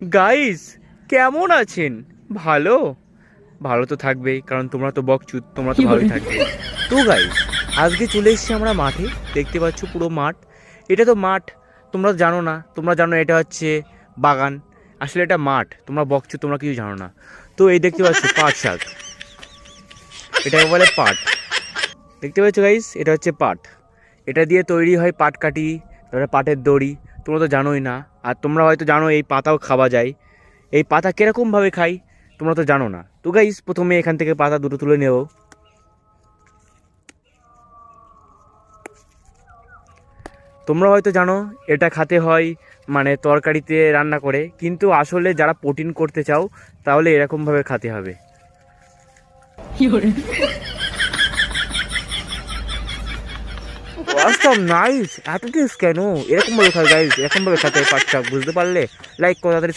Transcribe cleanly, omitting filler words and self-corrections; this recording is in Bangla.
গাইস, কেমন আছেন? ভালো? ভালো তো থাকবেই, কারণ তোমরা তো বকচুদ, তোমরা তো ভালোই থাকবে। তো গাইস, আজকে চলে এসেছি আমরা মাঠে। দেখতে পাচ্ছ পুরো মাঠ। এটা তো মাঠ, তোমরা জানো না। তোমরা জানো এটা হচ্ছে বাগান, আসলে এটা মাঠ। তোমরা বকচুদ, তোমরা কিছু জানো না। তো এই দেখতে পাচ্ছ পাট শাক, এটাকে বলে পাট। দেখতে পাচ্ছ গাইস, এটা হচ্ছে পাট। এটা দিয়ে তৈরি হয় পাটকাঠি, তারপরে পাটের দড়ি। তোমরা তো জানোই না। আর তোমরা হয়তো জানো এই পাতাও খাওয়া যায়। এই পাতা কীরকমভাবে খাই তোমরা তো জানো না। তো গাইস, প্রথমে এখান থেকে পাতা দুটো তুলে নেব। তোমরা হয়তো জানো এটা খেতে হয় মানে তরকারিতে রান্না করে, কিন্তু আসলে যারা প্রোটিন করতে চাও তাহলে এরকমভাবে খেতে হবে। অসম নাইস, এত টেস্ট কেন? এরকমভাবে খাই গাইস, এরকমভাবে খেতে হয় পাট শাক, বুঝতে পারলে? লাইক করো, তাড়াতাড়ি